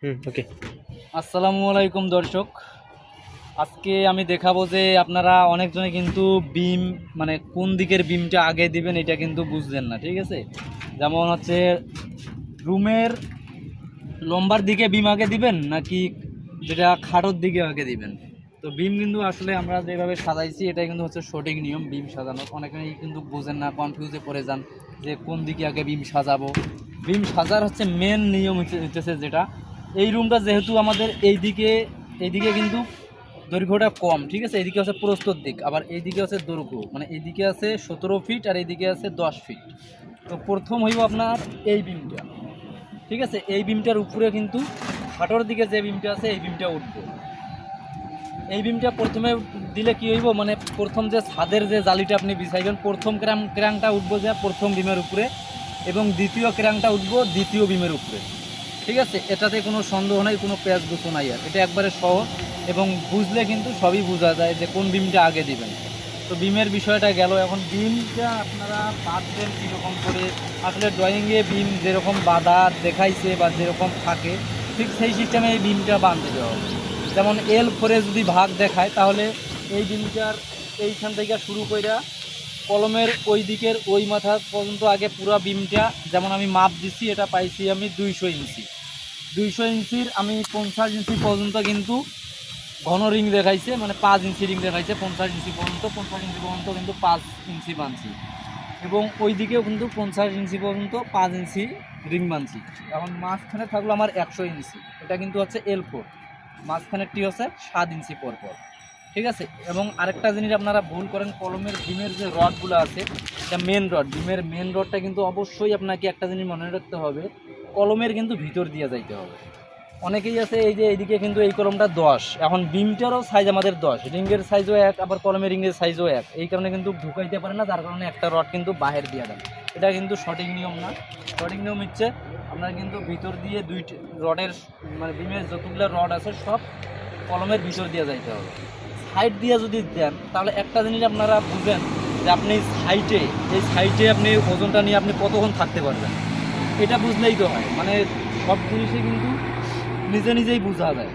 ওকে। আসসালামু আলাইকুম দর্শক, আজকে আমি দেখাবো যে আপনারা অনেকজনে কিন্তু বিম মানে কোন দিকের বিমটা আগে দিবেন এটা কিন্তু বুঝলেন না। ঠিক আছে, যেমন হচ্ছে রুমের লম্বার দিকে বিম আগে দিবেন নাকি যেটা খাটোর দিকে আগে দিবেন। তো বিম কিন্তু আসলে আমরা যেভাবে সাজাইছি এটাই কিন্তু হচ্ছে সঠিক নিয়ম বিম সাজানোর। অনেকেই কিন্তু বোঝেন না, কনফিউজে পড়ে যান যে কোন দিকে আগে বিম সাজাবো। বিম সাজার হচ্ছে মেন নিয়ম হচ্ছে যেটা, এই রুমটা যেহেতু আমাদের এইদিকে কিন্তু দৈর্ঘ্যটা কম, ঠিক আছে, এইদিকে হচ্ছে প্রস্তর দিক, আবার এইদিকে হচ্ছে দৈর্ঘ্য, মানে এইদিকে আছে 17 ফিট আর এইদিকে আছে 10 ফিট। তো প্রথম হইব আপনার এই বিমটা, ঠিক আছে, এই বিমটার উপরে কিন্তু খাটোর দিকে যে বিমটা আছে এই বিমটা উঠবো। এই বিমটা প্রথমে দিলে কি হইব, মানে প্রথম যে ছাদের যে জালিটা আপনি বিছাইবেন, প্রথম ক্রাংটা উঠবো যে প্রথম বিমের উপরে, এবং দ্বিতীয় ক্রাংটা উঠবো দ্বিতীয় বিমের উপরে। ঠিক আছে, এটাতে কোনো সন্দেহ নাই, কোনো প্যাঁচ গুছো নাই, আর এটা একবারে সহজ এবং বুঝলে কিন্তু সবই বোঝা যায় যে কোন বিমটা আগে দিবেন। তো বিমের বিষয়টা গেল, এখন বিমটা আপনারা বাঁধবেন কীরকম করে। আসলে ড্রয়িংয়ে বিম যেরকম বাঁধা দেখাইছে বা যেরকম থাকে ঠিক সেই সিস্টেমে এই বিমটা বাঁধতে দেওয়া হবে। যেমন L4 যদি ভাগ দেখায় তাহলে এই বিমটার এইখান থেকে শুরু করে কলমের ওই দিকের ওই মাথা পর্যন্ত আগে পুরো বিমটা, যেমন আমি মাপ দিছি, এটা পাইছি আমি 200 ইঞ্চি। 200 ইঞ্চির আমি 50 ইঞ্চি পর্যন্ত কিন্তু ঘন রিং দেখাইছে, মানে 5 ইঞ্চি রিং দেখাইছে 50 ইঞ্চি পর্যন্ত। 50 ইঞ্চি পর্যন্ত কিন্তু 5 ইঞ্চি বানছি, এবং ওই দিকেও কিন্তু 50 ইঞ্চি পর্যন্ত 5 ইঞ্চি রিং বানছি। এখন মাঝখানে থাকলো আমার 100 ইঞ্চি, এটা কিন্তু হচ্ছে L4, মাঝখানেরটি হচ্ছে 7 ইঞ্চি পর পর। ঠিক আছে, এবং আরেকটা জিনিস আপনারা ভুল করেন, কলমের বিমের যে রডগুলো আছে, এটা মেন রড, বিমের মেন রডটা কিন্তু অবশ্যই আপনাকে একটা জিনিস মনে রাখতে হবে, কলমের কিন্তু ভিতর দিয়ে যাইতে হবে। অনেকেই আছে এই যে এইদিকে কিন্তু এই কলমটা 10, এখন বিমটারও সাইজ আমাদের 10, রিংয়ের সাইজও এক, আবার কলমের রিংয়ের সাইজও এক, এই কারণে কিন্তু ঢুকাইতে পারে না, যার কারণে একটা রড কিন্তু বাহির দিয়ে দেন। এটা কিন্তু সঠিক নিয়ম না। সঠিক নিয়ম হচ্ছে আপনার কিন্তু ভিতর দিয়ে দুইটি রডের, মানে বিমের যতগুলো রড আছে সব কলমের ভিতর দিয়ে যাইতে হবে। সাইড দিয়ে যদি দেন তাহলে একটা জিনিস আপনারা বুঝেন যে আপনি এই সাইডে আপনি ওজনটা নিয়ে আপনি কতক্ষণ থাকতে পারবেন, এটা বুঝলেই তো হয়। মানে সব জিনিসই কিন্তু নিজে নিজেই বোঝা যায়।